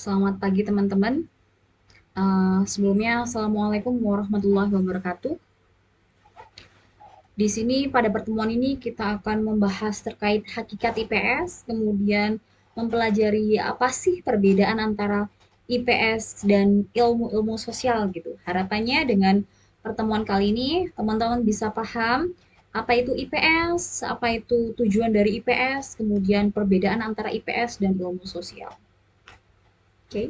Selamat pagi teman-teman. Sebelumnya, Assalamualaikum warahmatullahi wabarakatuh. Di sini pada pertemuan ini kita akan membahas terkait hakikat IPS, kemudian mempelajari apa sih perbedaan antara IPS dan ilmu-ilmu sosial gitu. Harapannya dengan pertemuan kali ini teman-teman bisa paham apa itu IPS, apa itu tujuan dari IPS, kemudian perbedaan antara IPS dan ilmu sosial. Oke. Okay?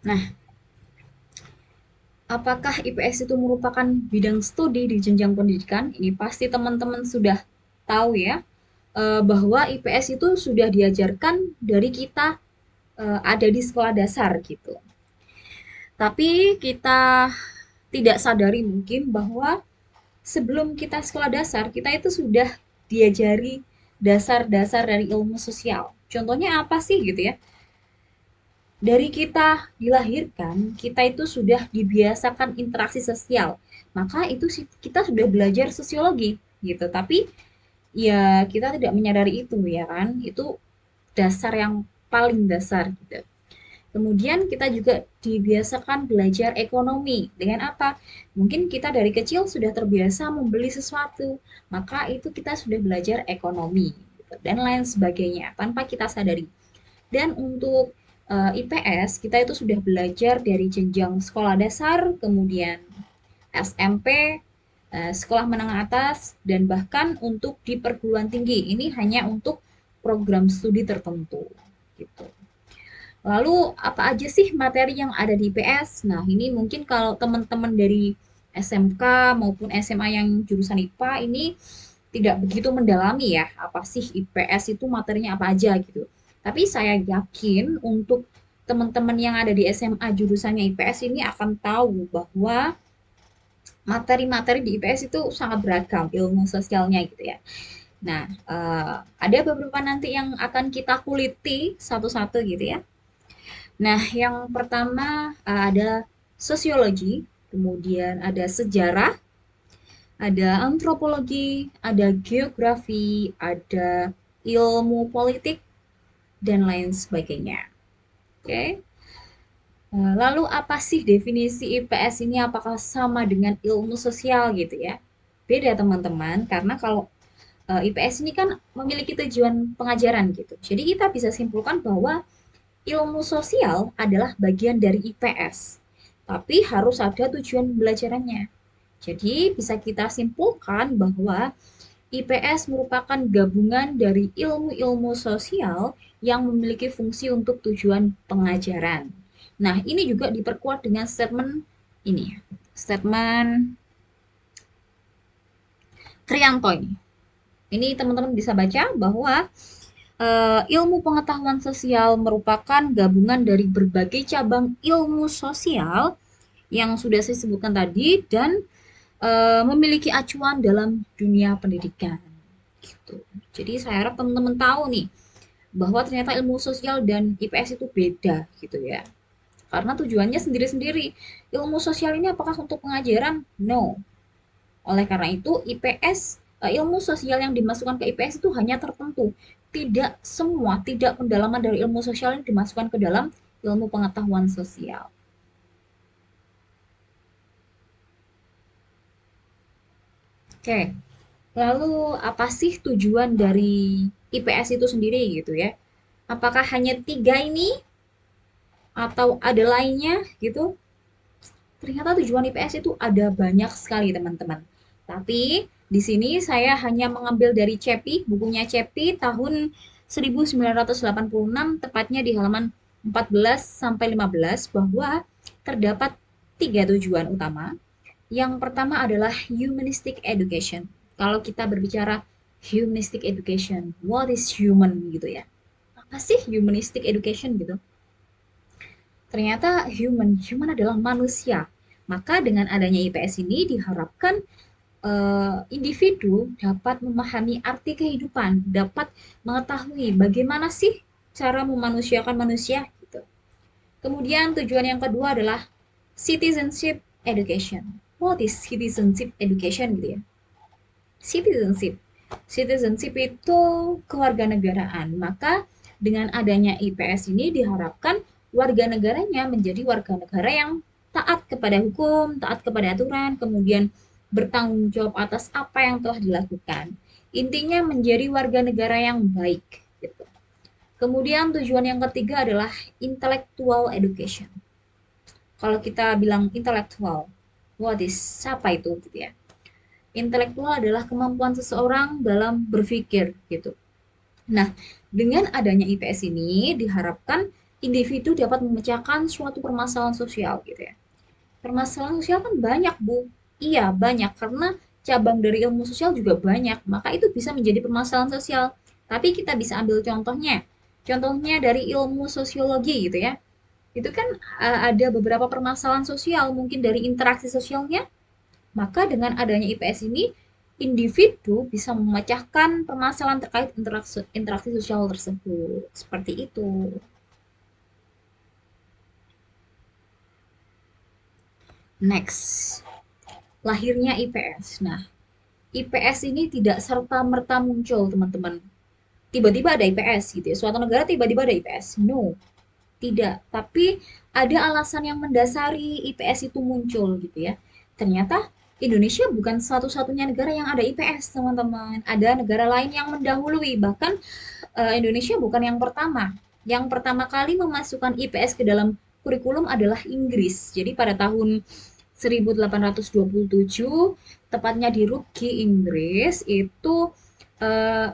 Nah, apakah IPS itu merupakan bidang studi di jenjang pendidikan? Ini pasti teman-teman sudah tahu ya, bahwa IPS itu sudah diajarkan dari kita ada di sekolah dasar gitu. Tapi kita tidak sadari mungkin bahwa sebelum kita sekolah dasar, kita itu sudah diajari dasar-dasar dari ilmu sosial. Contohnya apa sih gitu ya? Dari kita dilahirkan, kita itu sudah dibiasakan interaksi sosial. Maka itu kita sudah belajar sosiologi gitu. Tapi ya kita tidak menyadari itu ya kan. Itu dasar yang paling dasar gitu. Kemudian kita juga dibiasakan belajar ekonomi. Dengan apa? Mungkin kita dari kecil sudah terbiasa membeli sesuatu. Maka itu kita sudah belajar ekonomi gitu, dan lain sebagainya tanpa kita sadari. Dan untuk IPS kita itu sudah belajar dari jenjang sekolah dasar, kemudian SMP, sekolah menengah atas, dan bahkan untuk di perguruan tinggi. Ini hanya untuk program studi tertentu gitu. Lalu apa aja sih materi yang ada di IPS? Nah, ini mungkin kalau teman-teman dari SMK maupun SMA yang jurusan IPA ini tidak begitu mendalami ya, apa sih IPS itu materinya apa aja gitu. Tapi saya yakin untuk teman-teman yang ada di SMA jurusannya IPS ini akan tahu bahwa materi-materi di IPS itu sangat beragam ilmu sosialnya gitu ya. Nah, ada beberapa nanti yang akan kita kuliti satu-satu gitu ya. Nah, yang pertama ada sosiologi, kemudian ada sejarah, ada antropologi, ada geografi, ada ilmu politik, dan lain sebagainya. Oke. Lalu apa sih definisi IPS ini? Apakah sama dengan ilmu sosial gitu ya? Beda teman-teman, karena kalau IPS ini kan memiliki tujuan pengajaran gitu. Jadi kita bisa simpulkan bahwa ilmu sosial adalah bagian dari IPS, tapi harus ada tujuan pembelajarannya. Jadi bisa kita simpulkan bahwa IPS merupakan gabungan dari ilmu-ilmu sosial yang memiliki fungsi untuk tujuan pengajaran. Nah, ini juga diperkuat dengan statement ini, statement Trianto ini. Ini teman-teman bisa baca bahwa ilmu pengetahuan sosial merupakan gabungan dari berbagai cabang ilmu sosial yang sudah saya sebutkan tadi dan memiliki acuan dalam dunia pendidikan. Gitu. Jadi saya harap teman-teman tahu nih bahwa ternyata ilmu sosial dan IPS itu beda gitu ya. Karena tujuannya sendiri-sendiri. Ilmu sosial ini apakah untuk pengajaran? No. Oleh karena itu, ilmu sosial yang dimasukkan ke IPS itu hanya tertentu. Tidak semua, tidak pendalaman dari ilmu sosial yang dimasukkan ke dalam ilmu pengetahuan sosial. Oke, lalu apa sih tujuan dari IPS itu sendiri gitu ya? Apakah hanya tiga ini atau ada lainnya gitu? Ternyata tujuan IPS itu ada banyak sekali teman-teman. Tapi di sini saya hanya mengambil dari CEPI, bukunya CEPI tahun 1986, tepatnya di halaman 14 sampai 15, bahwa terdapat tiga tujuan utama. Yang pertama adalah humanistic education. Kalau kita berbicara humanistic education, what is human gitu ya? Apa sih humanistic education gitu? Ternyata human adalah manusia. Maka dengan adanya IPS ini diharapkan individu dapat memahami arti kehidupan, dapat mengetahui bagaimana sih cara memanusiakan manusia gitu. Kemudian tujuan yang kedua adalah citizenship education. What is citizenship education gitu ya? Citizenship. Citizenship itu kewarganegaraan. Maka Dengan adanya IPS ini diharapkan warga negaranya menjadi warga negara yang taat kepada hukum, taat kepada aturan, kemudian bertanggung jawab atas apa yang telah dilakukan. Intinya menjadi warga negara yang baik. Gitu. Kemudian tujuan yang ketiga adalah intellectual education. Kalau kita bilang intelektual, what is, siapa itu gitu ya. Intelektual adalah kemampuan seseorang dalam berpikir gitu. Nah, dengan adanya IPS ini diharapkan individu dapat memecahkan suatu permasalahan sosial gitu ya. Permasalahan sosial kan banyak, Bu. Iya, banyak karena cabang dari ilmu sosial juga banyak, maka itu bisa menjadi permasalahan sosial. Tapi kita bisa ambil contohnya. Contohnya dari ilmu sosiologi gitu ya. Itu kan ada beberapa permasalahan sosial mungkin dari interaksi sosialnya, maka dengan adanya IPS ini individu bisa memecahkan permasalahan terkait interaksi sosial tersebut. Seperti itu. Next, lahirnya IPS. Nah, IPS ini tidak serta-merta muncul, teman-teman. Tiba-tiba ada IPS gitu ya. Suatu negara tiba-tiba ada IPS. No, tidak. Tapi ada alasan yang mendasari IPS itu muncul gitu ya. Ternyata Indonesia bukan satu-satunya negara yang ada IPS, teman-teman. Ada negara lain yang mendahului. Bahkan Indonesia bukan yang pertama. Yang pertama kali memasukkan IPS ke dalam kurikulum adalah Inggris. Jadi pada tahun 1827, tepatnya di Rugby, Inggris, itu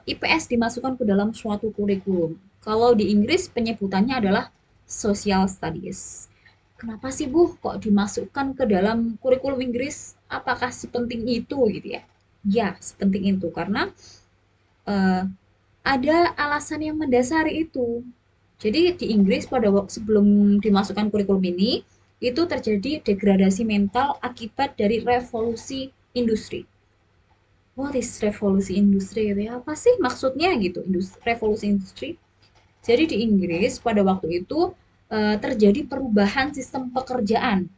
IPS dimasukkan ke dalam suatu kurikulum. Kalau di Inggris penyebutannya adalah Social Studies. Kenapa sih Bu kok dimasukkan ke dalam kurikulum Inggris? Apakah sepenting itu gitu ya? Ya, sepenting itu karena eh, ada alasan yang mendasari itu. Jadi di Inggris pada waktu sebelum dimasukkan kurikulum ini, itu terjadi degradasi mental akibat dari revolusi industri. What is revolusi industri itu ya? Apa sih maksudnya gitu, revolusi industri? Jadi di Inggris pada waktu itu terjadi perubahan sistem pekerjaan.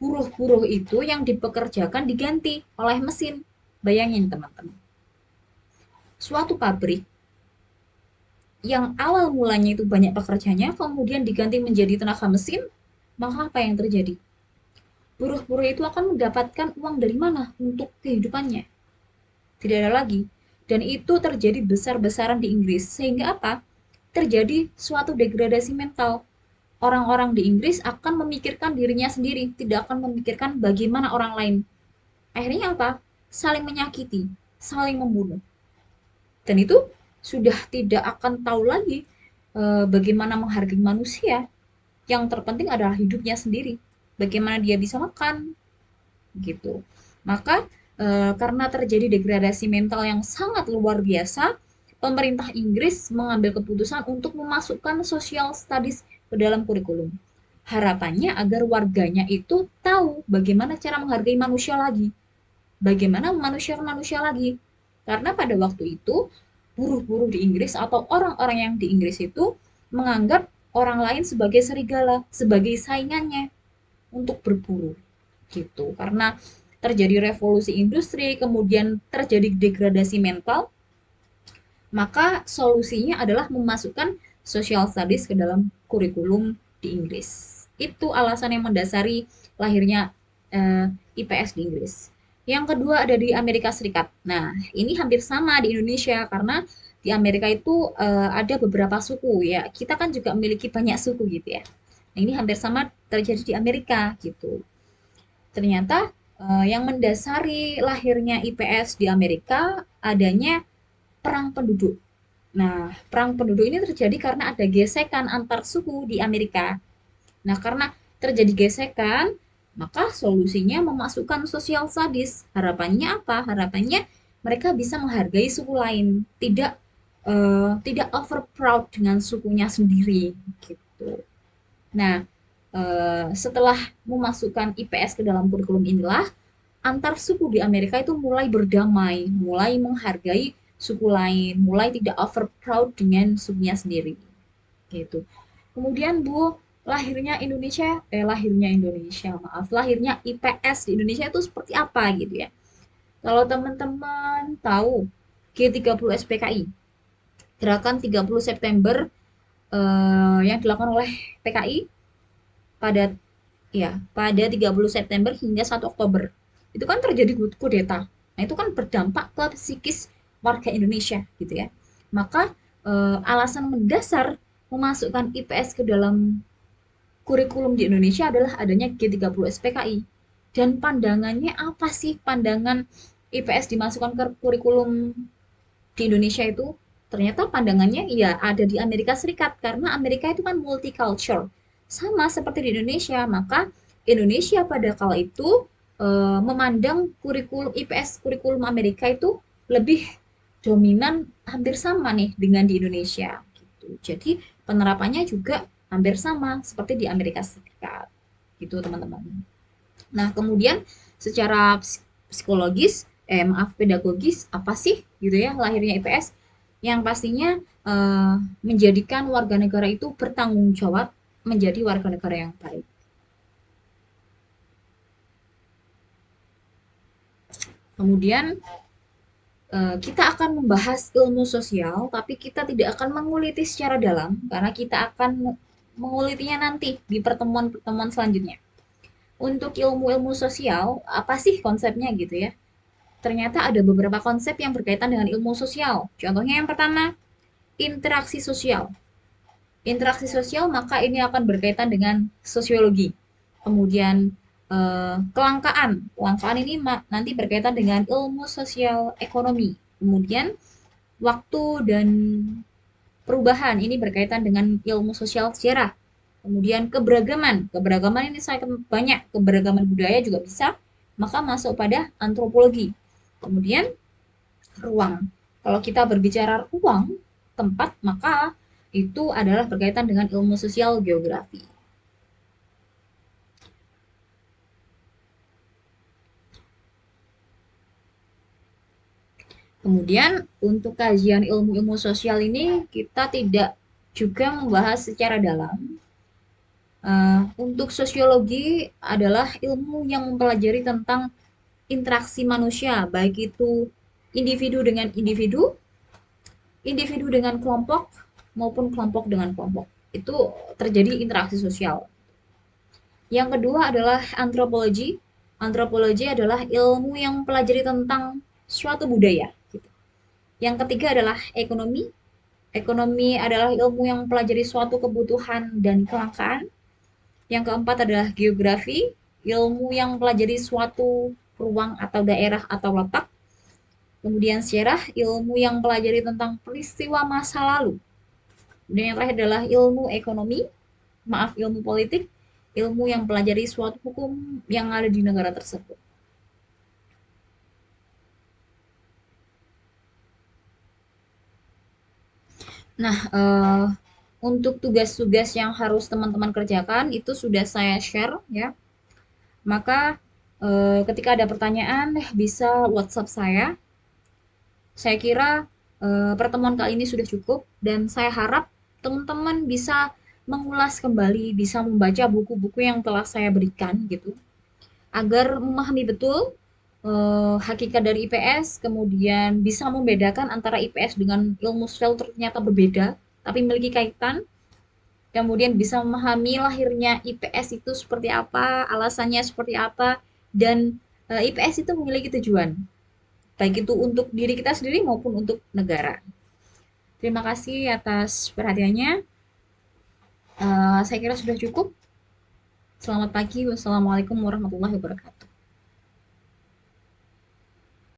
Buruh-buruh itu yang dipekerjakan diganti oleh mesin. Bayangin teman-teman. Suatu pabrik yang awal mulanya itu banyak pekerjanya, kemudian diganti menjadi tenaga mesin, maka apa yang terjadi? Buruh-buruh itu akan mendapatkan uang dari mana untuk kehidupannya? Tidak ada lagi. Dan itu terjadi besar-besaran di Inggris. Sehingga apa? Terjadi suatu degradasi mental. Orang-orang di Inggris akan memikirkan dirinya sendiri, tidak akan memikirkan bagaimana orang lain. Akhirnya apa? Saling menyakiti, saling membunuh. Dan itu sudah tidak akan tahu lagi bagaimana menghargai manusia. Yang terpenting adalah hidupnya sendiri. Bagaimana dia bisa makan, gitu. Maka karena terjadi degradasi mental yang sangat luar biasa, pemerintah Inggris mengambil keputusan untuk memasukkan social studies ke dalam kurikulum. Harapannya agar warganya itu tahu bagaimana cara menghargai manusia lagi. Bagaimana memanusiakan manusia lagi. Karena pada waktu itu, buruh-buruh di Inggris atau orang-orang yang di Inggris itu menganggap orang lain sebagai serigala, sebagai saingannya untuk berburu gitu. Karena terjadi revolusi industri, kemudian terjadi degradasi mental, maka solusinya adalah memasukkan social studies ke dalam kurikulum di Inggris. Itu alasan yang mendasari lahirnya IPS di Inggris. Yang kedua ada di Amerika Serikat. Nah, ini hampir sama di Indonesia karena di Amerika itu ada beberapa suku ya. Kita kan juga memiliki banyak suku gitu ya. Nah, ini hampir sama terjadi di Amerika gitu. Ternyata yang mendasari lahirnya IPS di Amerika adanya perang penduduk. Nah, perang penduduk ini terjadi karena ada gesekan antar suku di Amerika. Nah, karena terjadi gesekan, maka solusinya memasukkan social studies. Harapannya apa? Harapannya mereka bisa menghargai suku lain, tidak over proud dengan sukunya sendiri gitu. Nah, setelah memasukkan IPS ke dalam kurikulum inilah antar suku di Amerika itu mulai berdamai, mulai menghargai suku lain, mulai tidak over proud dengan sukunya sendiri. Gitu. Kemudian Bu, lahirnya Indonesia, maaf, lahirnya IPS di Indonesia itu seperti apa gitu ya. Kalau teman-teman tahu G30 SPKI, Gerakan 30 September yang dilakukan oleh PKI pada pada 30 September hingga 1 Oktober. Itu kan terjadi kudeta. Nah, itu kan berdampak ke psikis warga Indonesia gitu ya. Maka alasan mendasar memasukkan IPS ke dalam kurikulum di Indonesia adalah adanya G30 SPKI. Dan pandangannya apa sih pandangan IPS dimasukkan ke kurikulum di Indonesia itu? Ternyata pandangannya ya ada di Amerika Serikat karena Amerika itu kan multicultural. Sama seperti di Indonesia, maka Indonesia pada kala itu memandang kurikulum IPS kurikulum Amerika itu lebih dominan hampir sama nih dengan di Indonesia gitu. Jadi penerapannya juga hampir sama seperti di Amerika Serikat gitu teman-teman. Nah, kemudian secara psikologis, maaf pedagogis apa sih gitu ya lahirnya IPS? Yang pastinya menjadikan warga negara itu bertanggung jawab menjadi warga negara yang baik. Kemudian kita akan membahas ilmu sosial, tapi kita tidak akan menguliti secara dalam karena kita akan mengulitinya nanti di pertemuan-pertemuan selanjutnya. Untuk ilmu-ilmu sosial, apa sih konsepnya gitu ya? Ternyata ada beberapa konsep yang berkaitan dengan ilmu sosial. Contohnya yang pertama, interaksi sosial. Interaksi sosial maka ini akan berkaitan dengan sosiologi. Kemudian kelangkaan. Kelangkaan ini nanti berkaitan dengan ilmu sosial ekonomi. Kemudian waktu dan perubahan ini berkaitan dengan ilmu sosial sejarah. Kemudian keberagaman. Keberagaman ini sangat banyak. Keberagaman budaya juga bisa. Maka masuk pada antropologi. Kemudian ruang. Kalau kita berbicara ruang, tempat, maka itu adalah berkaitan dengan ilmu sosial geografi. Kemudian untuk kajian ilmu-ilmu sosial ini kita tidak juga membahas secara dalam. Untuk sosiologi adalah ilmu yang mempelajari tentang interaksi manusia, baik itu individu dengan individu, individu dengan kelompok, maupun kelompok dengan kelompok. Itu terjadi interaksi sosial. Yang kedua adalah antropologi. Antropologi adalah ilmu yang mempelajari tentang suatu budaya. Yang ketiga adalah ekonomi. Ekonomi adalah ilmu yang mempelajari suatu kebutuhan dan kelangkaan. Yang keempat adalah geografi, ilmu yang mempelajari suatu ruang atau daerah atau letak. Kemudian sejarah, ilmu yang mempelajari tentang peristiwa masa lalu. Dan yang terakhir adalah ilmu ekonomi, maaf ilmu politik, ilmu yang mempelajari suatu hukum yang ada di negara tersebut. Nah, untuk tugas-tugas yang harus teman-teman kerjakan itu sudah saya share ya. Maka ketika ada pertanyaan bisa WhatsApp saya. Saya kira pertemuan kali ini sudah cukup dan saya harap teman-teman bisa mengulas kembali, bisa membaca buku-buku yang telah saya berikan gitu, agar memahami betul hakikat dari IPS, kemudian bisa membedakan antara IPS dengan ilmu sosial ternyata berbeda, tapi memiliki kaitan, kemudian bisa memahami lahirnya IPS itu seperti apa, alasannya seperti apa, dan IPS itu memiliki tujuan, baik itu untuk diri kita sendiri maupun untuk negara. Terima kasih atas perhatiannya. Saya kira sudah cukup. Selamat pagi. Wassalamualaikum warahmatullahi wabarakatuh.